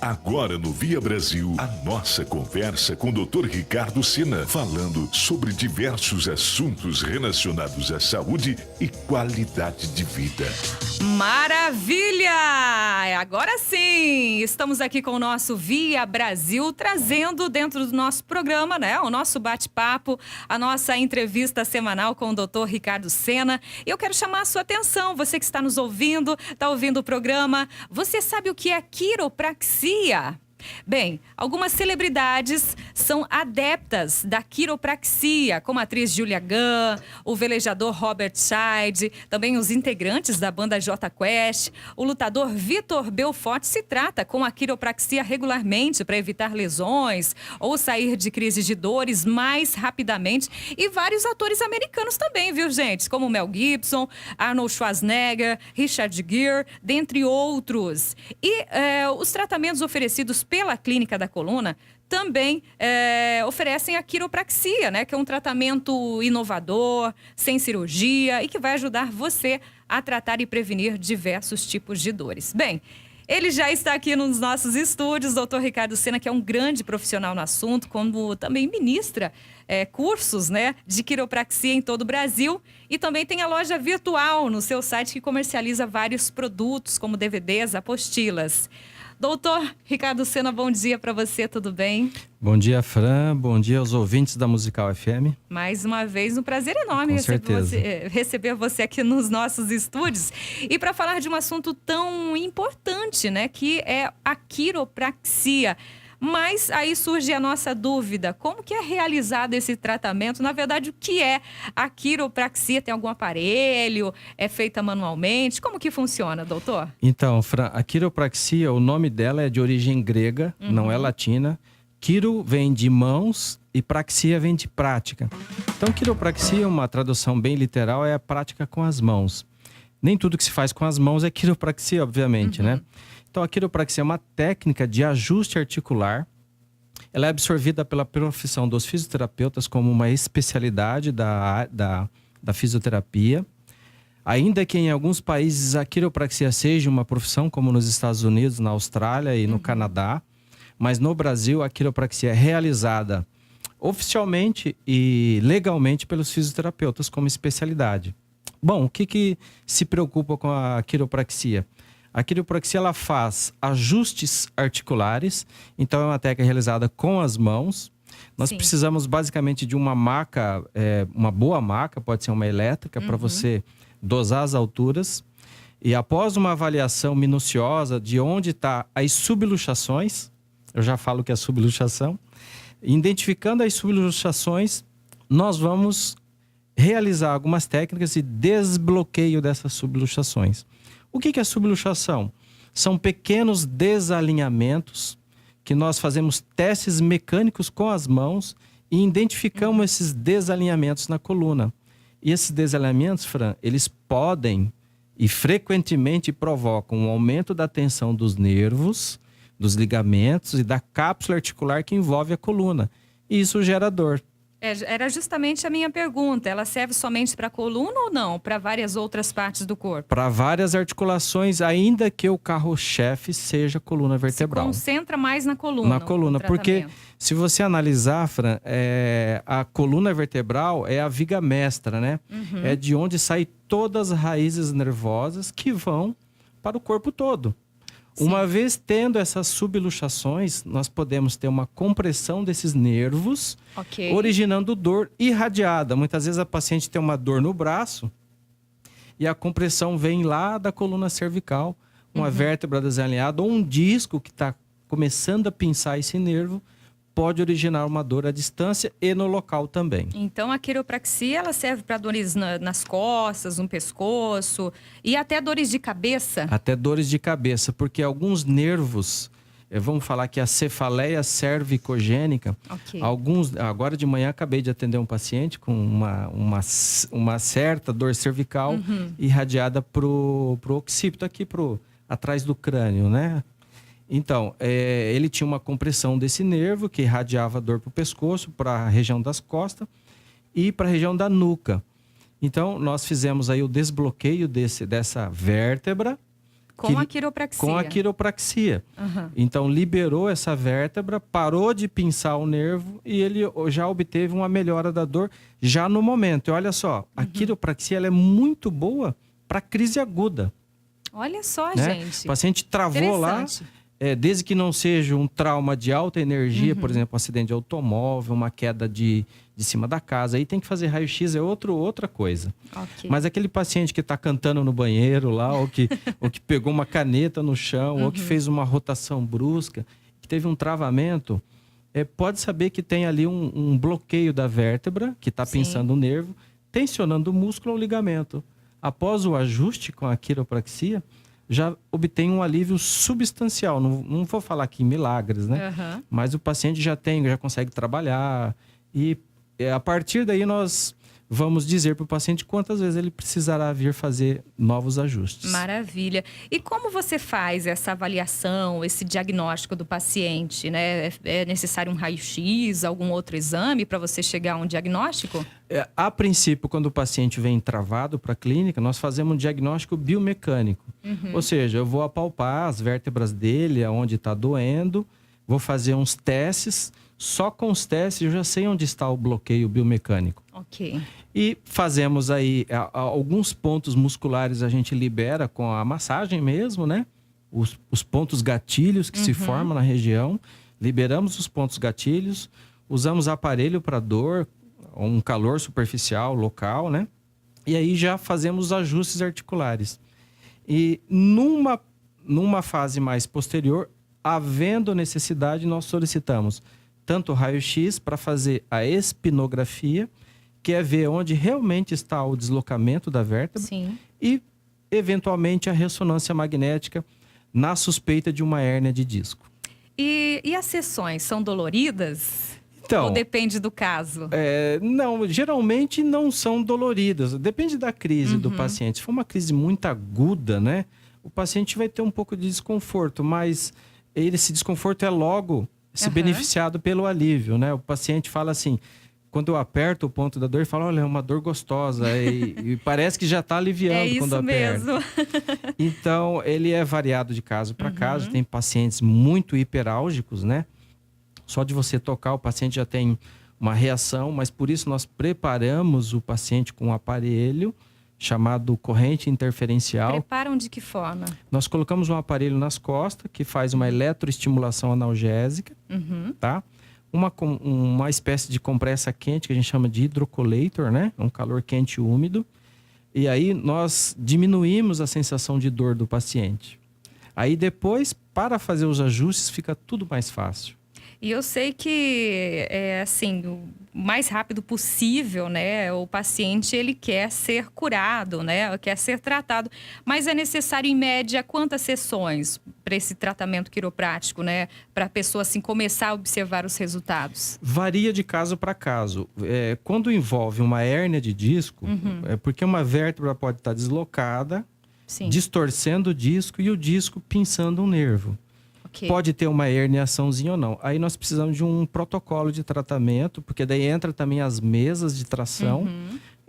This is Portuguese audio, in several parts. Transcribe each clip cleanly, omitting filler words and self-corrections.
Agora no Via Brasil, a nossa conversa com o Dr. Ricardo Sena, falando sobre diversos assuntos relacionados à saúde e qualidade de vida. Maravilha! Agora sim, estamos aqui com o nosso Via Brasil, trazendo dentro do nosso programa, né, o nosso bate-papo, a nossa entrevista semanal com o Dr. Ricardo Sena. Eu quero chamar a sua atenção, você que está nos ouvindo, está ouvindo o programa, você sabe o que é quiropraxia? Bem, algumas celebridades são adeptas da quiropraxia, como a atriz Julia Gunn, o velejador Robert Scheid, também os integrantes da banda Jota Quest, o lutador Vitor Belfort se trata com a quiropraxia regularmente para evitar lesões ou sair de crises de dores mais rapidamente. E vários atores americanos também, viu, gente? Como Mel Gibson, Arnold Schwarzenegger, Richard Gere, dentre outros. E os tratamentos oferecidos pela Clínica da Coluna também oferecem a quiropraxia, né? Que é um tratamento inovador, sem cirurgia e que vai ajudar você a tratar e prevenir diversos tipos de dores. Bem, ele já está aqui nos nossos estúdios, Dr. Ricardo Sena, que é um grande profissional no assunto, como também ministra cursos, né, de quiropraxia em todo o Brasil. E também tem a loja virtual no seu site que comercializa vários produtos, como DVDs, apostilas. Doutor Ricardo Sena, bom dia para você, tudo bem? Bom dia, Fran. Bom dia aos ouvintes da Musical FM. Mais uma vez, um prazer enorme receber você aqui nos nossos estúdios. E para falar de um assunto tão importante, né, que é a quiropraxia. Mas aí surge a nossa dúvida, como que é realizado esse tratamento? Na verdade, o que é a quiropraxia? Tem algum aparelho? É feita manualmente? Como que funciona, doutor? Então, Fran, a quiropraxia, o nome dela é de origem grega, não é latina. Quiro vem de mãos e praxia vem de prática. Então, quiropraxia, uma tradução bem literal, é a prática com as mãos. Nem tudo que se faz com as mãos é quiropraxia, obviamente, né? Então, a quiropraxia é uma técnica de ajuste articular. Ela é absorvida pela profissão dos fisioterapeutas como uma especialidade da fisioterapia. Ainda que em alguns países a quiropraxia seja uma profissão, como nos Estados Unidos, na Austrália e no Canadá. Mas no Brasil, a quiropraxia é realizada oficialmente e legalmente pelos fisioterapeutas como especialidade. Bom, o que se preocupa com a quiropraxia? A quiropraxia ela faz ajustes articulares, então é uma técnica realizada com as mãos. Nós precisamos basicamente de uma maca, uma boa maca, pode ser uma elétrica, para você dosar as alturas. E após uma avaliação minuciosa de onde estão as subluxações, eu já falo que é subluxação, identificando as subluxações, nós vamos realizar algumas técnicas de desbloqueio dessas subluxações. O que é subluxação? São pequenos desalinhamentos que nós fazemos testes mecânicos com as mãos e identificamos esses desalinhamentos na coluna. E esses desalinhamentos, Fran, eles podem e frequentemente provocam um aumento da tensão dos nervos, dos ligamentos e da cápsula articular que envolve a coluna. E isso gera dor. Era justamente a minha pergunta. Ela serve somente para a coluna ou não? Para várias outras partes do corpo? Para várias articulações, ainda que o carro-chefe seja a coluna vertebral. Se concentra mais na coluna. Na coluna, porque se você analisar, Fran, a coluna vertebral é a viga mestra, né? É de onde saem todas as raízes nervosas que vão para o corpo todo. Uma vez tendo essas subluxações, nós podemos ter uma compressão desses nervos, originando dor irradiada. Muitas vezes a paciente tem uma dor no braço e a compressão vem lá da coluna cervical, uma vértebra desalinhada ou um disco que está começando a pinçar esse nervo, pode originar uma dor à distância e no local também. Então, a quiropraxia ela serve para dores nas costas, no pescoço e até dores de cabeça? Até dores de cabeça, porque alguns nervos, vamos falar que a cefaleia cervicogênica, agora de manhã acabei de atender um paciente com uma certa dor cervical irradiada para o occipito, aqui atrás do crânio, né? Então, ele tinha uma compressão desse nervo que irradiava dor para o pescoço, para a região das costas e para a região da nuca. Então, nós fizemos aí o desbloqueio dessa vértebra Com a quiropraxia. Com a quiropraxia. Uhum. Então, liberou essa vértebra, parou de pinçar o nervo e ele já obteve uma melhora da dor já no momento. E olha só, a quiropraxia ela é muito boa para crise aguda. Olha só, né? gente. O paciente travou lá, desde que não seja um trauma de alta energia, por exemplo, um acidente de automóvel, uma queda de cima da casa, aí tem que fazer raio-x, é outra coisa. Okay. Mas aquele paciente que está cantando no banheiro lá, ou que pegou uma caneta no chão, ou que fez uma rotação brusca, que teve um travamento, pode saber que tem ali um bloqueio da vértebra, que está pinçando o nervo, tensionando o músculo ou o ligamento. Após o ajuste com a quiropraxia, já obtém um alívio substancial. Não vou falar aqui em milagres, né? Uhum. Mas o paciente já consegue trabalhar. E a partir daí nós vamos dizer para o paciente quantas vezes ele precisará vir fazer novos ajustes. Maravilha. E como você faz essa avaliação, esse diagnóstico do paciente, né? É necessário um raio-x, algum outro exame para você chegar a um diagnóstico? A princípio, quando o paciente vem travado para a clínica, nós fazemos um diagnóstico biomecânico. Ou seja, eu vou apalpar as vértebras dele, onde está doendo, vou fazer uns testes. Só com os testes eu já sei onde está o bloqueio biomecânico. Ok. E fazemos aí alguns pontos musculares a gente libera com a massagem mesmo, né? Os pontos gatilhos que se formam na região. Liberamos os pontos gatilhos, usamos aparelho para dor, um calor superficial, local, né? E aí já fazemos os ajustes articulares. E numa fase mais posterior, havendo necessidade, nós solicitamos tanto o raio-x para fazer a espinografia, que é ver onde realmente está o deslocamento da vértebra. Sim. E, eventualmente, a ressonância magnética na suspeita de uma hérnia de disco. E as sessões são doloridas? Então, ou depende do caso? Não, geralmente não são doloridas. Depende da crise do paciente. Se for uma crise muito aguda, né? O paciente vai ter um pouco de desconforto, mas esse desconforto é logo se beneficiado pelo alívio, né? O paciente fala assim, quando eu aperto o ponto da dor, ele fala, olha, é uma dor gostosa e parece que já está aliviando quando aperta. É isso mesmo. Então, ele é variado de caso para caso. Tem pacientes muito hiperálgicos, né? Só de você tocar, o paciente já tem uma reação, mas por isso nós preparamos o paciente com um aparelho chamado corrente interferencial. Preparam de que forma? Nós colocamos um aparelho nas costas que faz uma eletroestimulação analgésica, tá? Uma espécie de compressa quente que a gente chama de hidrocollator, né? Um calor quente e úmido. E aí nós diminuímos a sensação de dor do paciente. Aí depois, para fazer os ajustes, fica tudo mais fácil. E eu sei que, assim, o mais rápido possível, né? O paciente, ele quer ser curado, né? Quer ser tratado. Mas é necessário, em média, quantas sessões para esse tratamento quiroprático, né? Para a pessoa, assim, começar a observar os resultados? Varia de caso para caso. Quando envolve uma hérnia de disco, é porque uma vértebra pode estar deslocada, Sim. distorcendo o disco e o disco pinçando um nervo. Okay. Pode ter uma herniaçãozinha ou não. Aí nós precisamos de um protocolo de tratamento, porque daí entra também as mesas de tração.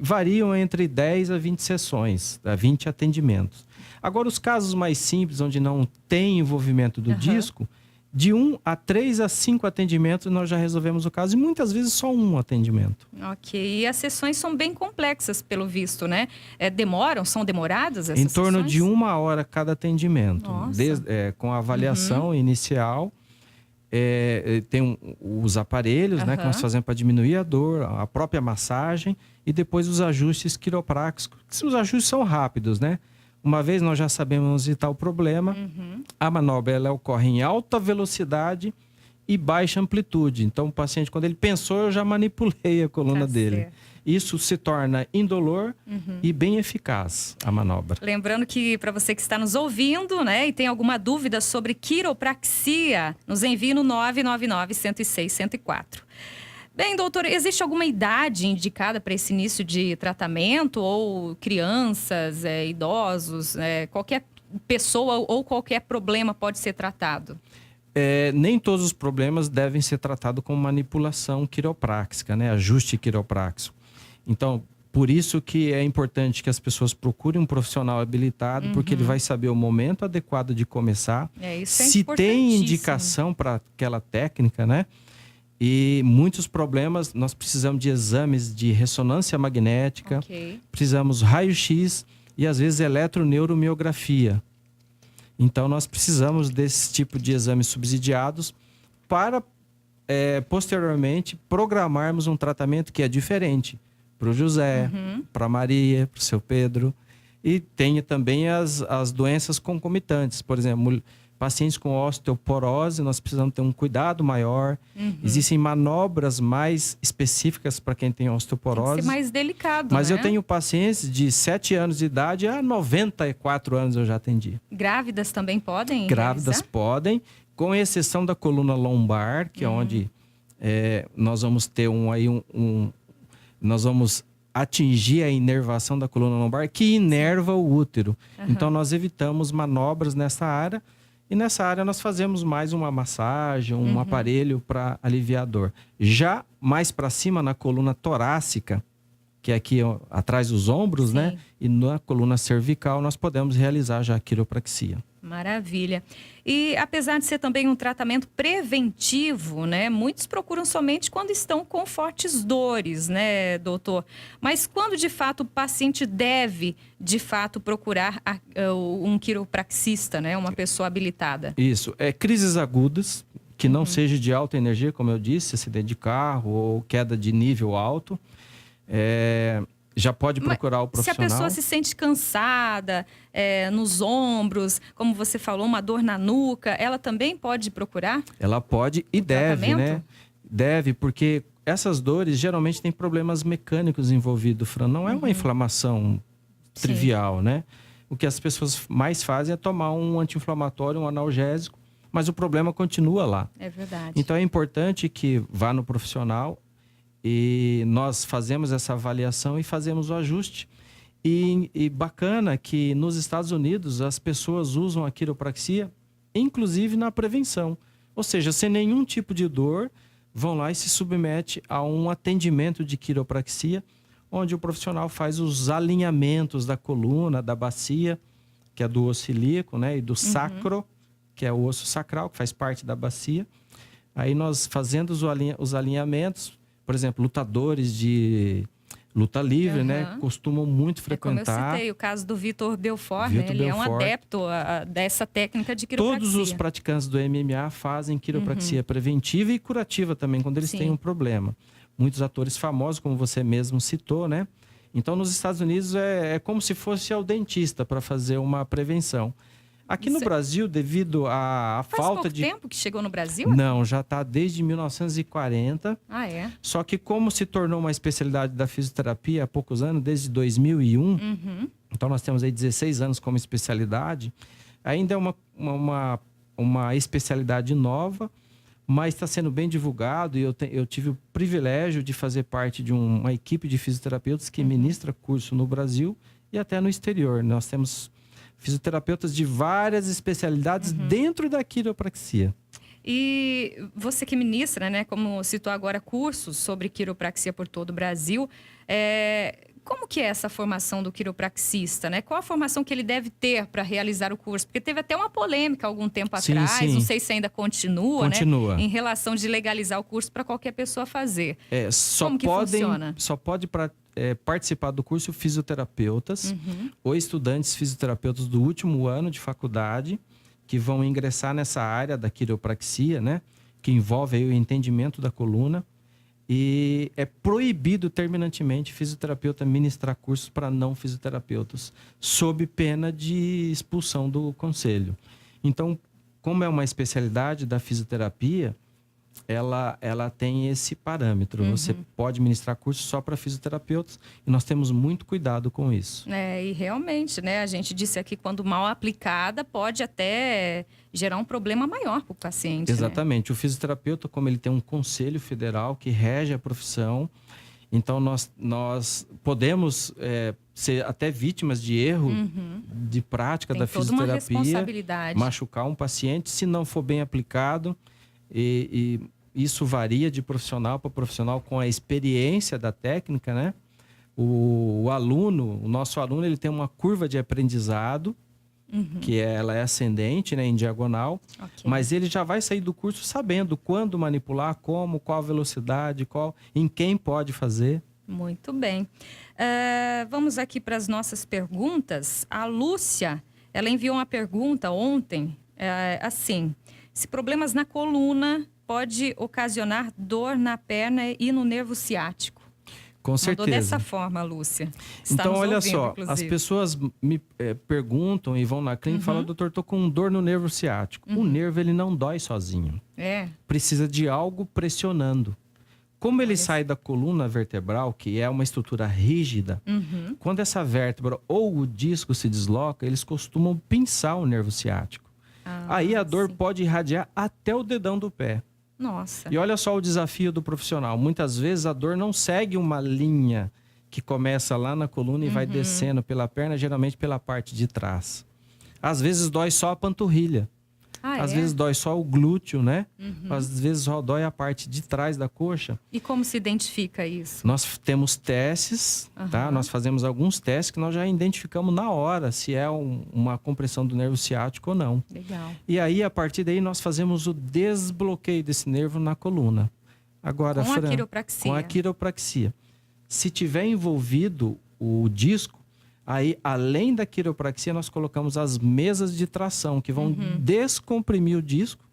Variam entre 10 a 20 sessões, a 20 atendimentos. Agora, os casos mais simples, onde não tem envolvimento do disco, de 1 a 3 a 5 atendimentos nós já resolvemos o caso. E muitas vezes só um atendimento. Ok. E as sessões são bem complexas, pelo visto, né? São demoradas essas sessões? Em torno sessões? de 1 hora cada atendimento. Com a avaliação inicial. Tem os aparelhos, né, que nós fazemos para diminuir a dor, a própria massagem e depois os ajustes quiropráticos. Os ajustes são rápidos, né? Uma vez nós já sabemos onde está o problema, a manobra ela ocorre em alta velocidade e baixa amplitude. Então, o paciente, quando ele pensou, eu já manipulei a coluna dele. Certo. Isso se torna indolor e bem eficaz, a manobra. Lembrando que, para você que está nos ouvindo, né, e tem alguma dúvida sobre quiropraxia, nos envie no 999-106-104. Bem, doutor, existe alguma idade indicada para esse início de tratamento? Ou crianças, idosos, qualquer pessoa ou qualquer problema pode ser tratado? Nem todos os problemas devem ser tratados com manipulação quiropráxica, né? Ajuste quiropráxico. Então, Por isso que é importante que as pessoas procurem um profissional habilitado, porque ele vai saber o momento adequado de começar. Isso é se tem importantíssimo. indicação para aquela técnica, né? E muitos problemas, nós precisamos de exames de ressonância magnética, precisamos raio-x e às vezes eletroneuromiografia. Então nós precisamos desse tipo de exames subsidiados para posteriormente programarmos um tratamento que é diferente para o José, para a Maria, para o seu Pedro. E tem também as doenças concomitantes, por exemplo, pacientes com osteoporose, nós precisamos ter um cuidado maior. Existem manobras mais específicas para quem tem osteoporose. Tem que ser mais delicado, Mas né? eu tenho pacientes de 7 anos de idade a 94 anos eu já atendi. Grávidas também podem Grávidas realizar? podem, com exceção da coluna lombar, que é onde nós vamos ter nós vamos atingir a inervação da coluna lombar, que inerva o útero. Então, nós evitamos manobras nessa área. E nessa área nós fazemos mais uma massagem, um aparelho para aliviar a dor. Já mais para cima, na coluna torácica, que é aqui atrás dos ombros, né? E na coluna cervical nós podemos realizar já a quiropraxia. Maravilha. E apesar de ser também um tratamento preventivo, né? Muitos procuram somente quando estão com fortes dores, né, doutor? Mas quando de fato o paciente deve, de fato, procurar um quiropraxista, né? Uma pessoa habilitada? Isso. Crises agudas, que não seja de alta energia, como eu disse, acidente de carro ou queda de nível alto. Já pode procurar o profissional. Se a pessoa se sente cansada, nos ombros, como você falou, uma dor na nuca, ela também pode procurar? Ela pode e deve, né? Deve, porque essas dores geralmente têm problemas mecânicos envolvidos, Fran. Não é uma inflamação trivial, né? O que as pessoas mais fazem é tomar um anti-inflamatório, um analgésico, mas o problema continua lá. É verdade. Então é importante que vá no profissional. E nós fazemos essa avaliação e fazemos o ajuste. E bacana que nos Estados Unidos as pessoas usam a quiropraxia, inclusive na prevenção. Ou seja, sem nenhum tipo de dor, vão lá e se submete a um atendimento de quiropraxia, onde o profissional faz os alinhamentos da coluna, da bacia, que é do osso ilíaco, né? E do sacro, que é o osso sacral, que faz parte da bacia. Aí nós fazendo os alinhamentos. Por exemplo, lutadores de luta livre, né? Costumam muito frequentar. Como eu citei, o caso do Vitor Belfort, né? Ele é um adepto dessa técnica de quiropraxia. Todos os praticantes do MMA fazem quiropraxia preventiva e curativa também, quando eles têm um problema. Muitos atores famosos, como você mesmo citou, né? Então, nos Estados Unidos é como se fosse ao dentista para fazer uma prevenção. Aqui no Brasil, devido à falta de... Faz pouco tempo que chegou no Brasil? Não, já está desde 1940. Ah, é? Só que como se tornou uma especialidade da fisioterapia há poucos anos, desde 2001, então nós temos aí 16 anos como especialidade, ainda é uma especialidade nova, mas está sendo bem divulgado e eu tive o privilégio de fazer parte de uma equipe de fisioterapeutas que ministra curso no Brasil e até no exterior. Nós temos fisioterapeutas de várias especialidades dentro da quiropraxia. E você que ministra, né, como citou agora, cursos sobre quiropraxia por todo o Brasil, como que é essa formação do quiropraxista, né? Qual a formação que ele deve ter para realizar o curso? Porque teve até uma polêmica há algum tempo atrás, não sei se ainda continua, né? Em relação de legalizar o curso para qualquer pessoa fazer. Como que funciona? Só pode participar do curso fisioterapeutas ou estudantes fisioterapeutas do último ano de faculdade que vão ingressar nessa área da quiropraxia, né? Que envolve aí o entendimento da coluna. E é proibido terminantemente fisioterapeuta ministrar cursos para não fisioterapeutas, sob pena de expulsão do conselho. Então, como é uma especialidade da fisioterapia, ela tem esse parâmetro. Você pode ministrar curso só para fisioterapeutas e nós temos muito cuidado com isso. E realmente, né? A gente disse aqui, quando mal aplicada, pode até gerar um problema maior para o paciente. Exatamente. Né? O fisioterapeuta, como ele tem um conselho federal que rege a profissão, então nós podemos ser até vítimas de erro de prática da fisioterapia, toda uma responsabilidade. Machucar um paciente se não for bem aplicado. E isso varia de profissional para profissional com a experiência da técnica, né? O aluno, o nosso aluno, ele tem uma curva de aprendizado, que ela é ascendente, né, em diagonal, mas ele já vai sair do curso sabendo quando manipular, como, qual a velocidade, em quem pode fazer. Muito bem. Vamos aqui para as nossas perguntas. A Lúcia, ela enviou uma pergunta ontem, assim: se problemas na coluna pode ocasionar dor na perna e no nervo ciático? Com certeza. Mandou dessa forma, Lúcia. Está então, nos olha ouvindo, só, inclusive. as pessoas me perguntam e vão na clínica e falam: doutor, estou com dor no nervo ciático. O nervo, ele não dói sozinho. Precisa de algo pressionando. Como ele sai da coluna vertebral, que é uma estrutura rígida, quando essa vértebra ou o disco se desloca, eles costumam pinçar o nervo ciático. Aí a dor pode irradiar até o dedão do pé. Nossa. E olha só o desafio do profissional. Muitas vezes a dor não segue uma linha que começa lá na coluna e vai descendo pela perna, geralmente pela parte de trás. Às vezes dói só a panturrilha. Às vezes dói só o glúteo, né? Às vezes só dói a parte de trás da coxa. E como se identifica isso? Nós temos testes, tá? Nós fazemos alguns testes que nós já identificamos na hora se é uma compressão do nervo ciático ou não. Legal. E aí, a partir daí, nós fazemos o desbloqueio desse nervo na coluna. Agora, com a quiropraxia. Com a quiropraxia. Se tiver envolvido o disco, aí, além da quiropraxia, nós colocamos as mesas de tração, que vão descomprimir o disco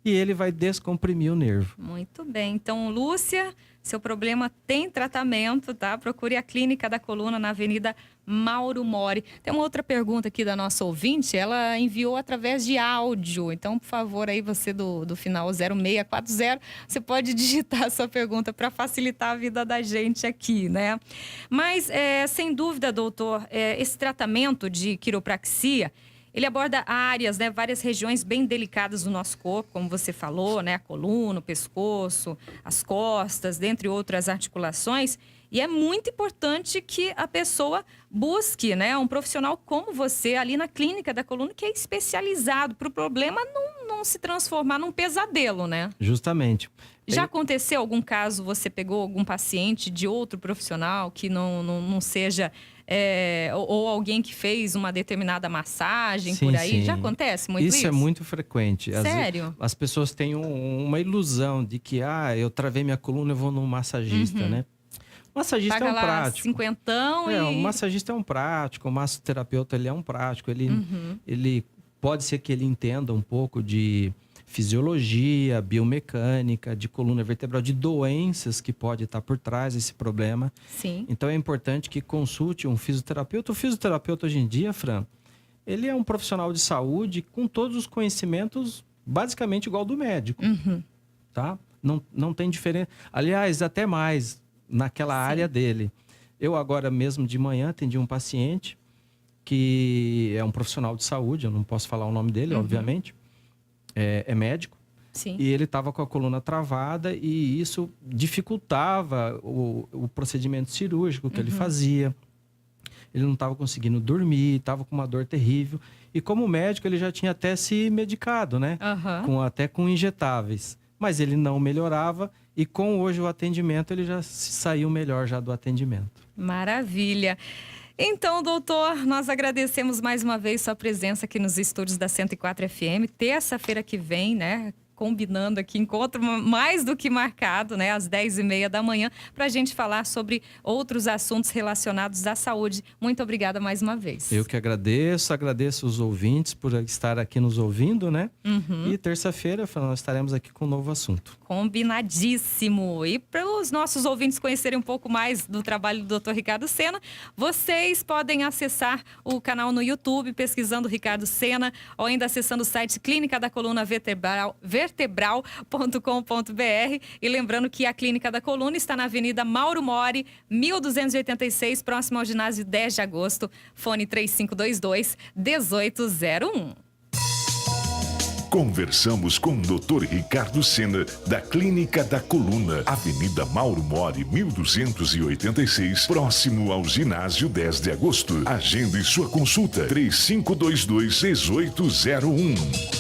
e ele vai descomprimir o nervo. Muito bem. Então, Lúcia, seu problema tem tratamento, tá? Procure a Clínica da Coluna na Avenida Mauro Mori. Tem uma outra pergunta aqui da nossa ouvinte, ela enviou através de áudio. Então, por favor, aí você do final 0640, você pode digitar a sua pergunta para facilitar a vida da gente aqui, né? Mas, sem dúvida, doutor, esse tratamento de quiropraxia, ele aborda áreas, né, várias regiões bem delicadas do nosso corpo, como você falou, né, a coluna, o pescoço, as costas, dentre outras articulações. E é muito importante que a pessoa busque, né, um profissional como você ali na Clínica da Coluna, que é especializado para o problema não se transformar num pesadelo, né? Justamente. Já aconteceu algum caso, você pegou algum paciente de outro profissional que não seja... ou alguém que fez uma determinada massagem por aí? Sim. Já acontece muito isso? Isso é muito frequente. Sério? As pessoas têm uma ilusão de que, eu travei minha coluna, eu vou num massagista, né? O massagista paga é um lá prático. Cinquentão O massagista é um prático, o massoterapeuta ele é um prático. Ele pode ser que ele entenda um pouco de fisiologia, biomecânica, de coluna vertebral, de doenças que pode estar por trás desse problema. Sim. Então é importante que consulte um fisioterapeuta. O fisioterapeuta hoje em dia, Fran, ele é um profissional de saúde com todos os conhecimentos basicamente igual do médico, tá? Não tem diferença. Aliás, até mais naquela área dele. Eu agora mesmo de manhã atendi um paciente que é um profissional de saúde, eu não posso falar o nome dele, obviamente. É médico. Sim. E ele estava com a coluna travada e isso dificultava o procedimento cirúrgico que ele fazia. Ele não estava conseguindo dormir, estava com uma dor terrível. E como médico, ele já tinha até se medicado, né? Até com injetáveis. Mas ele não melhorava e com hoje o atendimento, ele já saiu melhor já do atendimento. Maravilha. Então, doutor, nós agradecemos mais uma vez sua presença aqui nos estúdios da 104 FM. Terça-feira que vem, né? Combinando aqui, encontro mais do que marcado, né? Às 10h30 da manhã, para a gente falar sobre outros assuntos relacionados à saúde. Muito obrigada mais uma vez. Eu que agradeço os ouvintes por estar aqui nos ouvindo, né? E terça-feira nós estaremos aqui com um novo assunto. Combinadíssimo. E para os nossos ouvintes conhecerem um pouco mais do trabalho do Dr. Ricardo Sena, vocês podem acessar o canal no YouTube, pesquisando Ricardo Sena, ou ainda acessando o site Clínica da Coluna vertebral.com.br. E lembrando que a Clínica da Coluna está na Avenida Mauro Mori, 1286, próximo ao ginásio 10 de agosto, fone 3522-1801. Conversamos com o Dr. Ricardo Sena, da Clínica da Coluna, Avenida Mauro Mori, 1286, próximo ao ginásio 10 de agosto. Agende sua consulta, 3522-1801.